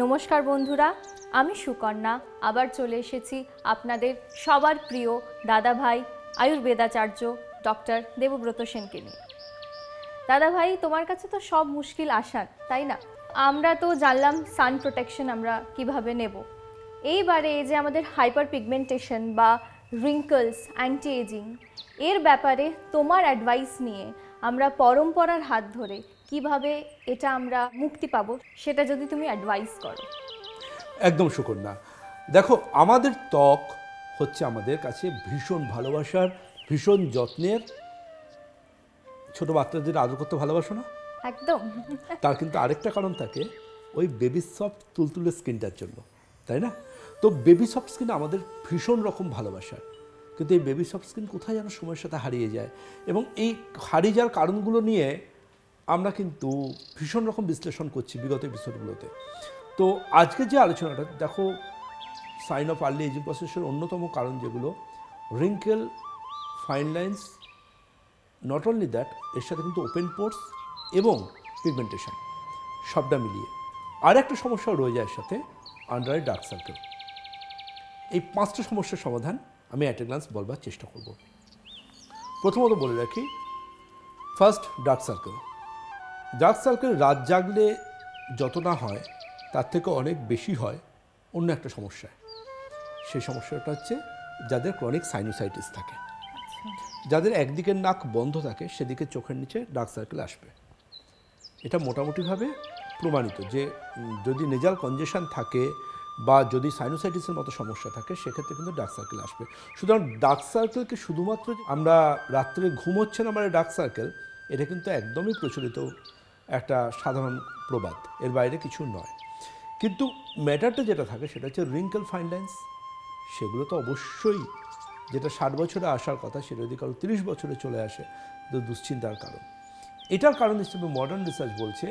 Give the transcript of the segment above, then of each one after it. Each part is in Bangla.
নমস্কার বন্ধুরা, আমি সুকন্যা আবার চলে এসেছি আপনাদের সবার প্রিয় দাদাভাই আয়ুর্বেদাচার্য ডক্টর দেবব্রত সেনকে নিয়ে। দাদাভাই, তোমার কাছে তো সব মুশকিল আসান, তাই না? আমরা তো জানলাম সান প্রোটেকশন আমরা কিভাবে নেব। এইবারে এই যে আমাদের হাইপার পিগমেন্টেশন বা রিঙ্কলস, অ্যান্টি এজিং, এর ব্যাপারে তোমার অ্যাডভাইস নিয়ে আমরা পরম্পরার হাত ধরে কিভাবে এটা আমরা মুক্তি পাবো সেটা যদি তুমি অ্যাডভাইস করো। একদম সুকন্যা, দেখো আমাদের ত্বক হচ্ছে আমাদের কাছে ভীষণ ভালোবাসার, ভীষণ যত্নের। ছোট বাচ্চাদের আদর করতে ভালোবাসো না? একদম। তার কিন্তু আরেকটা কারণ থাকে, ওই বেবি সফট তুলতুলে স্কিনটার জন্য, তাই না? তো বেবি সফট স্কিন আমাদের ভীষণ রকম ভালোবাসার, কিন্তু এই বেবি সফট স্কিন কোথায় যেন সময়ের সাথে হারিয়ে যায়, এবং এই হারিয়ে যাওয়ার কারণগুলো নিয়ে আমরা কিন্তু ভীষণ রকম বিশ্লেষণ করছি বিগত এপিসোডগুলোতে। তো আজকে যে আলোচনাটা দেখো, সাইন অফ আর্লি এজিং প্রসেসের অন্যতম কারণ যেগুলো, wrinkle, fine lines, not only that, এর সাথে কিন্তু ওপেন পোর্স এবং পিগমেন্টেশন সবটা মিলিয়ে আর একটা সমস্যাও রয়ে যায় এর সাথে, আন্ডার আই ডার্ক সার্কেল। এই পাঁচটা সমস্যার সমাধান আমি অ্যাট এ গ্লান্স বলবার চেষ্টা করব। প্রথমত বলে রাখি, first dark circle. Dark circle রাত জাগলে যত না হয় তার থেকে অনেক বেশি হয় অন্য একটা সমস্যায়। সেই সমস্যাটা হচ্ছে যাদের ক্রনিক সাইনোসাইটিস থাকে, যাদের একদিকের নাক বন্ধ থাকে সেদিকে চোখের নিচে ডার্ক সার্কেল আসবে। এটা মোটামুটিভাবে প্রমাণিত যে যদি নেজাল কনজেশন থাকে বা যদি সাইনোসাইটিসের মতো সমস্যা থাকে সেক্ষেত্রে কিন্তু ডার্ক সার্কেল আসবে। সুতরাং ডার্ক সার্কেলকে শুধুমাত্র আমরা রাত্রে ঘুম হচ্ছে না মানে ডার্ক সার্কেল, এটা কিন্তু একদমই প্রচলিত একটা সাধারণ প্রবাদ, এর বাইরে কিছু নয়। কিন্তু ম্যাটারটা যেটা থাকে সেটা হচ্ছে রিঙ্কেল, ফাইন লাইন্স, সেগুলো তো অবশ্যই যেটা 60 বছরে আসার কথা সেটা যদি কারো 30 বছরে চলে আসে তো দুশ্চিন্তার কারণ। এটার কারণ হিসেবে মডার্ন রিসার্চ বলছে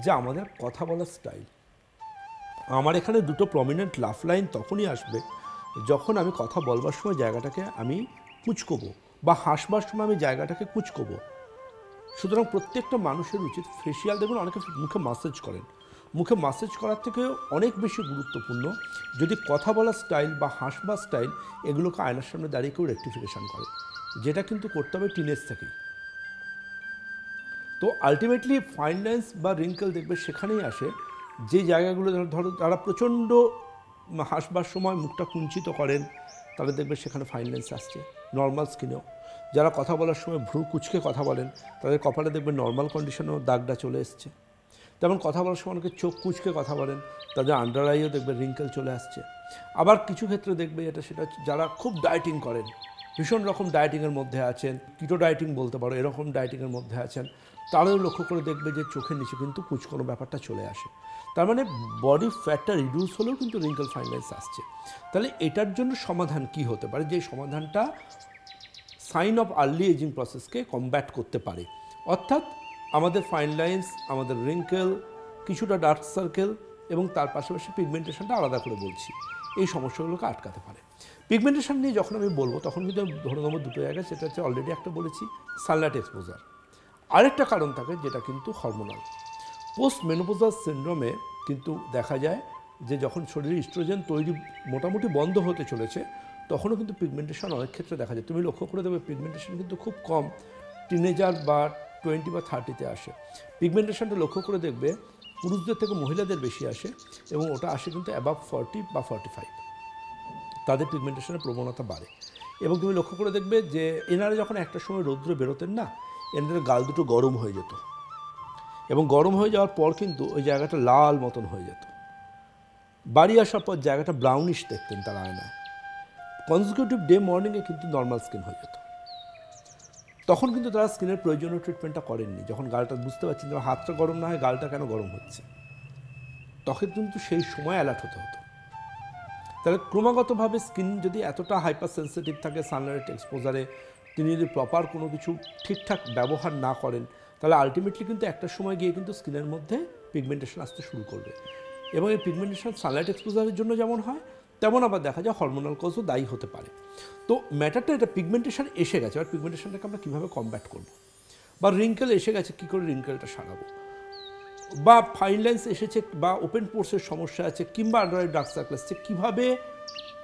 যে আমাদের কথা বলার স্টাইল। আমার এখানে দুটো প্রমিনেন্ট লাফ লাইন তখনই আসবে যখন আমি কথা বলবার সময় জায়গাটাকে আমি কুঁচকোবো, বা হাসবার সময় আমি জায়গাটাকে কুঁচকোবো। সুতরাং প্রত্যেকটা মানুষের উচিত ফেসিয়াল, দেখুন অনেকে মুখে মাসাজ করেন, মুখে মাসাজ করার থেকে অনেক বেশি গুরুত্বপূর্ণ যদি কথা বলার স্টাইল বা হাসবার স্টাইল এগুলোকে আয়নার সামনে দাঁড়িয়ে কেউ রেকটিফিকেশান করে, যেটা কিন্তু করতে হবে টিনেজ থেকেই। তো আলটিমেটলি ফাইন লাইন্স বা রিঙ্কেল দেখবে সেখানেই আসে যে জায়গাগুলো ধরো তারা প্রচণ্ড হাসবার সময় মুখটা কুঞ্চিত করেন, তাদের দেখবে সেখানে ফাইন লাইন্স আসছে। নর্মাল স্কিনেও যারা কথা বলার সময় ভ্রু কুচকে কথা বলেন তাদের কপালে দেখবে নর্মাল কন্ডিশনেও দাগটা চলে এসছে। তেমন কথা বলার সময় অনেকে চোখ কুচকে কথা বলেন, তাদের আন্ডার আইও দেখবে রিঙ্কেল চলে আসছে। আবার কিছু ক্ষেত্রে দেখবে এটা সেটা যারা খুব ডায়েটিং করেন, ভীষণ রকম ডায়েটিংয়ের মধ্যে আছেন, কিটো ডায়েটিং বলতে পারো, এরকম ডায়েটিংয়ের মধ্যে আছেন, তারাও লক্ষ্য করে দেখবে যে চোখের নিচে কিন্তু কুচকোনো ব্যাপারটা চলে আসে। তার মানে বডি ফ্যাটটা রিডিউস হলেও কিন্তু রিঙ্কেল, ফাইন লাইন্স আসছে। তাহলে এটার জন্য সমাধান কি হতে পারে, যে সমাধানটা সাইন অফ আর্লি এজিং প্রসেসকে কমব্যাট করতে পারে, অর্থাৎ আমাদের ফাইন লাইন্স, আমাদের রিঙ্কেল, কিছুটা ডার্ক সার্কেল এবং তার পাশাপাশি পিগমেন্টেশনটা আলাদা করে বলছি, এই সমস্যাগুলোকে আটকাতে পারে। পিগমেন্টেশন নিয়ে যখন আমি বলবো তখন কিন্তু ধরে নেবো দুটো জায়গায়, সেটা হচ্ছে অলরেডি একটা বলেছি সানলাইট এক্সপোজার, আরেকটা কারণ থাকে যেটা কিন্তু হরমোনাল। পোস্ট মেনোপজাল সিন্ড্রোমে কিন্তু দেখা যায় যে যখন শরীরে ইস্ট্রোজেন তৈরি মোটামুটি বন্ধ হতে চলেছে তখনও কিন্তু পিগমেন্টেশন অনেক ক্ষেত্রে দেখা যায়। তুমি লক্ষ্য করে দেবে পিগমেন্টেশন কিন্তু খুব কম টিনেজার বা 20 বা 30-তে আসে। পিগমেন্টেশনটা লক্ষ্য করে দেখবে পুরুষদের থেকে মহিলাদের বেশি আসে, এবং ওটা আসে কিন্তু অ্যাবাভ 40 বা 45, তাদের পিগমেন্টেশনের প্রবণতা বাড়ে। এবং তুমি লক্ষ্য করে দেখবে যে এনারা যখন একটা সময় রৌদ্রে বেরোতেন না, এনাদের গাল দুটো গরম হয়ে যেত, এবং গরম হয়ে যাওয়ার পর কিন্তু ওই জায়গাটা লাল মতন হয়ে যেত। বাড়ি আসার পর জায়গাটা ব্রাউনিশ দেখতেন তারা আয়নায়। কনজিকিউটিভ ডে মর্নিংয়ে কিন্তু নর্মাল স্কিন হয়ে যেত। তখন কিন্তু তারা স্কিনের প্রয়োজনীয় ট্রিটমেন্টটা করেননি। যখন গালটা বুঝতে পারছেন যে হাতটা গরম না হয় গালটা কেন গরম হচ্ছে, তখন কিন্তু সেই সময় অ্যালার্ট হতে হতো। তাহলে ক্রমাগতভাবে স্কিন যদি এতটা হাইপার সেন্সিটিভ থাকে সানলাইট এক্সপোজারে, তিনি যদি প্রপার কোনো কিছু ঠিকঠাক ব্যবহার না করেন, তাহলে আলটিমেটলি কিন্তু একটা সময় গিয়ে কিন্তু স্কিনের মধ্যে পিগমেন্টেশন আসতে শুরু করবে। এবং এই পিগমেন্টেশন সানলাইট এক্সপোজারের জন্য যেমন হয় তেমন আবার দেখা যায় হরমোনাল কজও দায়ী হতে পারে। তো ম্যাটারটা এটা, পিগমেন্টেশন এসে গেছে, আর পিগমেন্টেশনটাকে আমরা কীভাবে কমব্যাট করব, বা রিঙ্কেল এসে গেছে কী করে রিঙ্কেলটা সারাবো। বা ফাইন লাইন্স এসেছে বা ওপেন পোর্সের সমস্যা আছে কিংবা আন্ডার আই ডার্ক সার্কেল আসছে, কীভাবে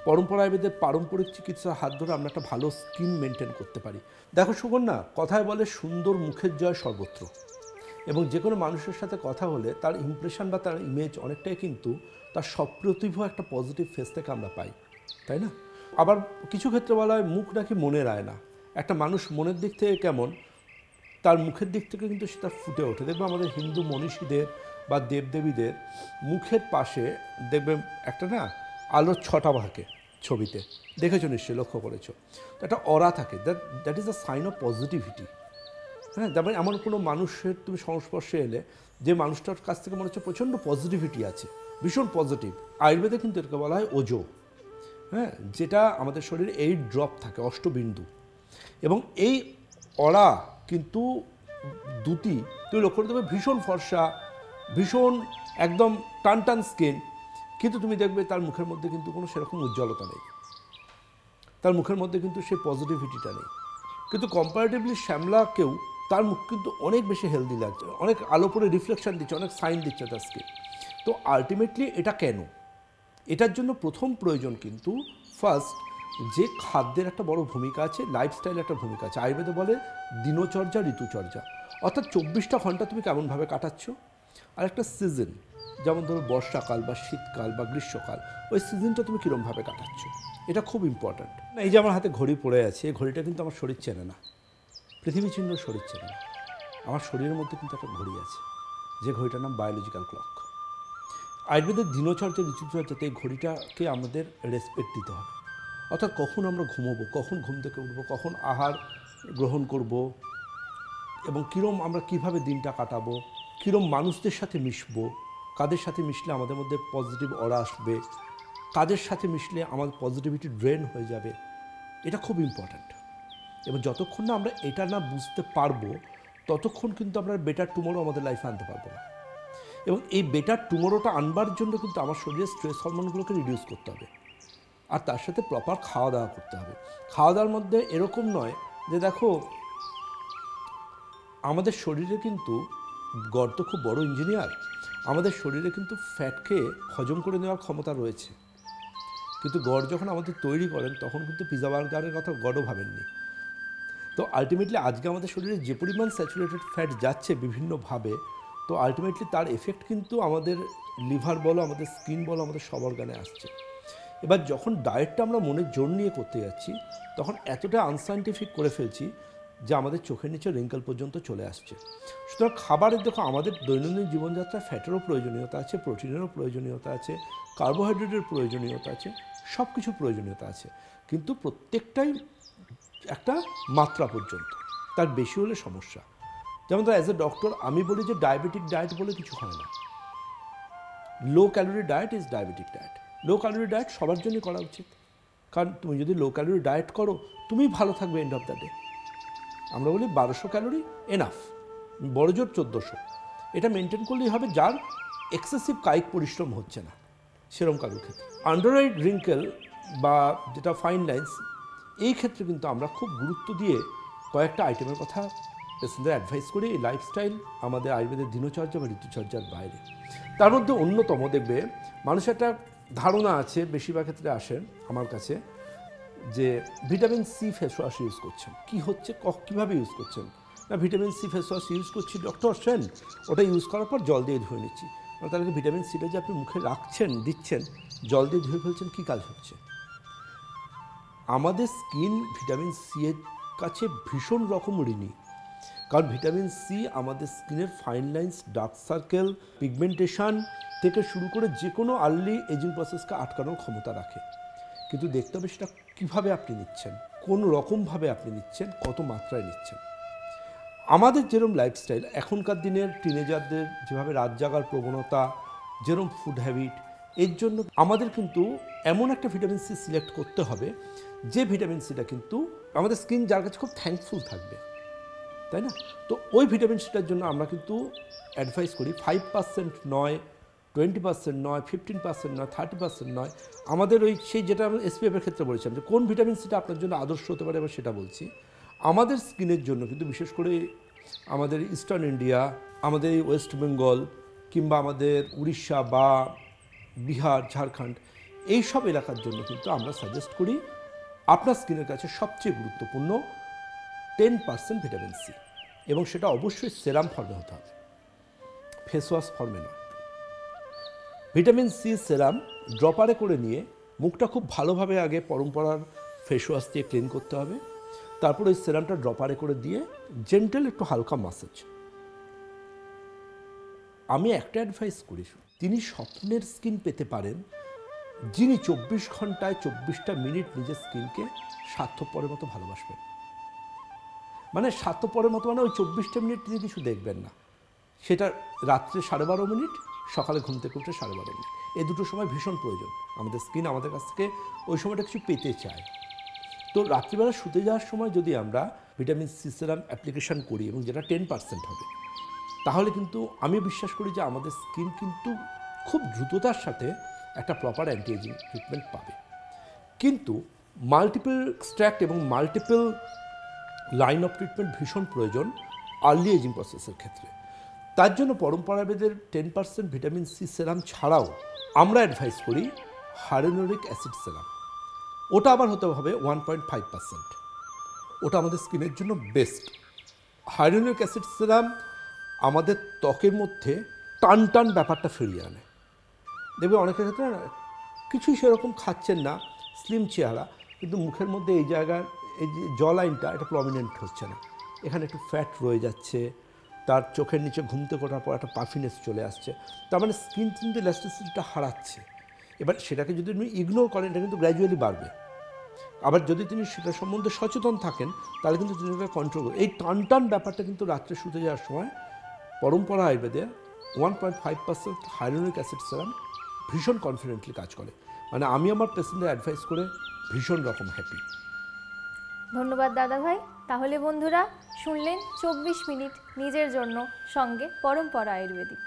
পরম্পরা আয়ুর্বেদের পারম্পরিক চিকিৎসার হাত ধরে আমরা একটা ভালো স্কিন মেনটেন করতে পারি। দেখো সুকন্যা, কথায় বলে সুন্দর মুখের জয় সর্বত্র, এবং যে কোনো মানুষের সাথে কথা হলে তার ইমপ্রেশন বা তার ইমেজ অনেকটাই কিন্তু তার সপ্রতিভ একটা পজিটিভ ফেস থেকে আমরা পাই, তাই না? আবার কিছু ক্ষেত্রে বলা হয় মুখ নাকি মনের আয়না। একটা মানুষ মনের দিক থেকে কেমন, তার মুখের দিক থেকে কিন্তু সেটা ফুটে ওঠে। দেখবে আমাদের হিন্দু মনীষীদের বা দেবদেবীদের মুখের পাশে দেখবে একটা না আলোর ছটা ভাগে ছবিতে দেখেছো, নিশ্চয়ই লক্ষ্য করেছো। তো একটা অরা থাকে, that is a sign of positivity. হ্যাঁ, তারপরে এমন কোনো মানুষের তুমি সংস্পর্শে এলে যে মানুষটার কাছ থেকে মনে হচ্ছে প্রচণ্ড পজিটিভিটি আছে, ভীষণ পজিটিভ। আয়ুর্বেদে কিন্তু এটাকে বলা হয় ওজো, হ্যাঁ, যেটা আমাদের শরীরে 8 ড্রপ থাকে, অষ্টবিন্দু। এবং এই অরা কিন্তু দুটি তুমি লক্ষ্য করে দেবে ভীষণ ফর্সা, ভীষণ একদম টান টান স্কিন, কিন্তু তুমি দেখবে তার মুখের মধ্যে কিন্তু কোনো সেরকম উজ্জ্বলতা নেই, তার মুখের মধ্যে কিন্তু সেই পজিটিভিটিটা নেই। কিন্তু কম্পারেটিভলি শ্যামলাকেও তার মুখ কিন্তু অনেক বেশি হেলদি লাগছে, অনেক আলো করে রিফ্লেকশন দিচ্ছে, অনেক সাইন দিচ্ছে তার স্কিন। তো আলটিমেটলি এটা কেন? এটার জন্য প্রথম প্রয়োজন কিন্তু ফার্স্ট যে খাদ্যের একটা বড় ভূমিকা আছে, লাইফস্টাইলের একটা ভূমিকা আছে। আয়ুর্বেদে বলে দিনচর্যা, ঋতুচর্যা, অর্থাৎ 24টা ঘন্টা তুমি কেমনভাবে কাটাচ্ছ, আর একটা সিজন, যেমন ধরো বর্ষাকাল বা শীতকাল বা গ্রীষ্মকাল, ওই সিজনটা তুমি কীরমভাবে কাটাচ্ছ, এটা খুব ইম্পর্ট্যান্ট। এই যে আমার হাতে ঘড়ি পড়ে আছে, এই ঘড়িটা কিন্তু আমার শরীর চেনে না, পৃথিবী চিহ্ন শরীর চেনে না। আমার শরীরের মধ্যে কিন্তু একটা ঘড়ি আছে, যে ঘড়িটার নাম বায়োলজিক্যাল ক্লক। আয়ুর্বেদের দিনচর্যা, ঋতুচর্যাতে এই ঘড়িটাকে আমাদের রেসপেক্ট দিতে হবে। অর্থাৎ কখন আমরা ঘুমোবো, কখন ঘুম থেকে উঠবো, কখন আহার গ্রহণ করব, এবং কীরম আমরা কিভাবে দিনটা কাটাবো, কীরম মানুষদের সাথে মিশবো, কাদের সাথে মিশলে আমাদের মধ্যে পজিটিভ অরা আসবে, কাদের সাথে মিশলে আমার পজিটিভিটি ড্রেন হয়ে যাবে, এটা খুব ইম্পর্ট্যান্ট। এবং যতক্ষণ না আমরা এটা না বুঝতে পারবো, ততক্ষণ কিন্তু আমরা বেটার টুমোরো আমাদের লাইফে আনতে পারবো না। এবং এই বেটার টুমোরোটা আনবার জন্য কিন্তু আমার শরীরের স্ট্রেস হরমোনগুলোকে রিডিউস করতে হবে, আর তার সাথে প্রপার খাওয়া দাওয়া করতে হবে। খাওয়া দাওয়ার মধ্যে এরকম নয় যে দেখো আমাদের শরীরে কিন্তু, গড় তো খুব বড় ইঞ্জিনিয়ার, আমাদের শরীরে কিন্তু ফ্যাটকে হজম করে নেওয়ার ক্ষমতা রয়েছে, কিন্তু গড় যখন আমাদের তৈরি করেন তখন কিন্তু পিজা বার্গারের কথা গড়ও ভাবেননি। তো আলটিমেটলি আজকে আমাদের শরীরে যে পরিমাণ স্যাচুরেটেড ফ্যাট যাচ্ছে বিভিন্নভাবে, তো আলটিমেটলি তার এফেক্ট কিন্তু আমাদের লিভার বলো, আমাদের স্কিন বলো, আমাদের সব অর্গানে আসছে। এবার যখন ডায়েটটা আমরা মনের জোর নিয়ে করতে যাচ্ছি, তখন এতটা আনসাইন্টিফিক করে ফেলছি যে আমাদের চোখের নিচে রিঙ্কেল পর্যন্ত চলে আসছে। সুতরাং খাবারের দেখো আমাদের দৈনন্দিন জীবনযাত্রায় ফ্যাটেরও প্রয়োজনীয়তা আছে, প্রোটিনেরও প্রয়োজনীয়তা আছে, কার্বোহাইড্রেটের প্রয়োজনীয়তা আছে, সব কিছু প্রয়োজনীয়তা আছে, কিন্তু প্রত্যেকটাই একটা মাত্রা পর্যন্ত, তার বেশি হলে সমস্যা। যেমন ধর অ্যাজ এ ডক্টর আমি বলি যে ডায়াবেটিক ডায়েট বলে কিছু হয় না। Low calorie diet is diabetic diet. Low calorie diet সবার জন্যই করা উচিত, কারণ তুমি যদি লো ক্যালোরি ডায়েট করো তুমি ভালো থাকবে এন্ড অফ দ্য ডে। আমরা বলি 1200 ক্যালোরি এনাফ, বড় জোর 1400, এটা মেনটেন করলেই হবে, যার এক্সেসিভ কায়িক পরিশ্রম হচ্ছে না সেরকম কারোর ক্ষেত্রে। আন্ডার আই রিঙ্কেল বা যেটা ফাইন লাইন্স, এই ক্ষেত্রে কিন্তু আমরা খুব গুরুত্ব দিয়ে কয়েকটা আইটেমের কথা পেশেন্টদের অ্যাডভাইস করি। এই লাইফস্টাইল আমাদের আয়ুর্বেদের দিনচর্যা বা ঋতুচর্যার বাইরে। তার মধ্যে অন্যতম দেখবে মানুষের একটা ধারণা আছে, বেশিরভাগ ক্ষেত্রে আসেন আমার কাছে, যে vitamin C face wash use করছেন, কী হচ্ছে, কীভাবে ইউজ করছেন? না vitamin C face wash use করছি ডক্টর সেন, ওটা ইউজ করার পর জল দিয়ে ধুয়ে নিচ্ছি। তাহলে ভিটামিন সিটা যে আপনি মুখে রাখছেন, দিচ্ছেন, জল দিয়ে ধুয়ে ফেলছেন, কী কাজ হচ্ছে? আমাদের স্কিন ভিটামিন সি এর কাছে ভীষণ রকম ঋণী, কারণ ভিটামিন সি আমাদের স্কিনের fine lines, dark circle, pigmentation থেকে শুরু করে যে কোনো আর্লি এজিং প্রসেসকে আটকানোর ক্ষমতা রাখে। কিন্তু দেখতে হবে সেটা কীভাবে আপনি নিচ্ছেন, কোন রকমভাবে আপনি নিচ্ছেন, কত মাত্রায় নিচ্ছেন। আমাদের যেরকম লাইফস্টাইল, এখনকার দিনের টিনেজারদের যেভাবে রাত জাগার প্রবণতা, যেরকম ফুড হ্যাবিট, এর জন্য আমাদের কিন্তু এমন একটা ভিটামিন সি সিলেক্ট করতে হবে যে ভিটামিন সিটা কিন্তু আমাদের স্কিন যার কাছে খুব থ্যাঙ্কফুল থাকবে, তাই না? তো ওই ভিটামিন সিটার জন্য আমরা কিন্তু অ্যাডভাইস করি 5% নয়, 20% নয়, 15% নয়, 30% নয়, আমাদের ওই সেই যেটা আমরা এসপিএফের ক্ষেত্রে বলেছিলাম যে কোন ভিটামিন সিটা আপনার জন্য আদর্শ হতে পারে, এবার সেটা বলছি। আমাদের স্কিনের জন্য কিন্তু বিশেষ করে আমাদের ইস্টার্ন ইন্ডিয়া, আমাদের এই ওয়েস্ট বেঙ্গল, কিংবা আমাদের উড়িষ্যা বা বিহার, ঝাড়খণ্ড এইসব এলাকার জন্য কিন্তু আমরা সাজেস্ট করি আপনার স্কিনের কাছে সবচেয়ে গুরুত্বপূর্ণ 10% ভিটামিন সি, এবং সেটা অবশ্যই সেরাম ফর্মে হতে হবে, ফেস ওয়াশ ফর্মে নয়। ভিটামিন সি সেরাম ড্রপারে করে নিয়ে মুখটা খুব ভালোভাবে আগে পরম্পরার ফেস ওয়াশ দিয়ে ক্লিন করতে হবে, তারপর ওই সেরামটা ড্রপারে করে দিয়ে জেন্টাল একটু হালকা মাসাজ। আমি একটা অ্যাডভাইস করি, তিনি স্বপ্নের স্কিন পেতে পারেন যিনি 24 ঘন্টায় 24টা মিনিট নিজের স্কিনকে স্বার্থপরের মতো ভালোবাসবেন। মানে স্বার্থপরের মতো মানে ওই 24টা মিনিট তিনি কিছু দেখবেন না, সেটা রাত্রে 12:30 মিনিট, সকালে ঘুম থেকে উঠে 12:30 মিনিট, এই দুটো সময় ভীষণ প্রয়োজন। আমাদের স্কিন আমাদের কাছ থেকে ওই সময়টা কিছু পেতে চায়। তো রাত্রিবেলা শুতে যাওয়ার সময় যদি আমরা ভিটামিন সি সেরাম অ্যাপ্লিকেশন করি এবং যেটা 10% হবে, তাহলে কিন্তু আমি বিশ্বাস করি যে আমাদের স্কিন কিন্তু খুব দ্রুততার সাথে একটা প্রপার অ্যান্টি এজিং ট্রিটমেন্ট পাবে। কিন্তু মাল্টিপল এক্সট্র্যাক্ট এবং মাল্টিপল লাইন অফ ট্রিটমেন্ট ভীষণ প্রয়োজন আর্লি এজিং প্রসেসের ক্ষেত্রে। তার জন্য পরম্পরাভেদের 10% ভিটামিন সি সেরাম ছাড়াও আমরা অ্যাডভাইস করি হাইলোরিক অ্যাসিড সেরাম। ওটা আবার হতে হবে 1.5%। ওটা আমাদের স্কিনের জন্য বেস্ট। হাইলোরিক অ্যাসিড সেরাম আমাদের ত্বকের মধ্যে টান টান ব্যাপারটা ফিরিয়ে আনে। দেখবে অনেকের ক্ষেত্রে না কিছুই সেরকম খাচ্ছেন না, স্লিম চেহারা, কিন্তু মুখের মধ্যে এই জায়গার এই যে জ লাইনটা এটা প্রমিনেন্ট হচ্ছে না, এখানে একটু ফ্যাট রয়ে যাচ্ছে, তার চোখের নিচে ঘুমতে করার পর একটা পাফিনেস চলে আসছে, তার মানে স্কিন কিন্তু ইলাস্টিসিটিটা হারাচ্ছে। এবার সেটাকে যদি আপনি ইগনোর করেন এটা কিন্তু গ্র্যাজুয়ালি বাড়বে। আবার যদি তিনি সেটা সম্বন্ধে সচেতন থাকেন তাহলে কিন্তু তিনি এটা কন্ট্রোল করবেন। এই টান টান ব্যাপারটা কিন্তু রাত্রে শুতে যাওয়ার সময় পরম্পরা আয়ুর্বেদে 1.5% হাইলোরিক অ্যাসিড সেরাম ভীষণ কনফিডেন্টলি কাজ করে। মানে আমি আমার পেশেন্টদের অ্যাডভাইস করে ভীষণ রকম হ্যাপি। ধন্যবাদ দাদা ভাই। তাহলে বন্ধুরা শুনলেন 24 মিনিট নিজের জন্য সঙ্গে পরম্পরা আয়ুর্বেদিক।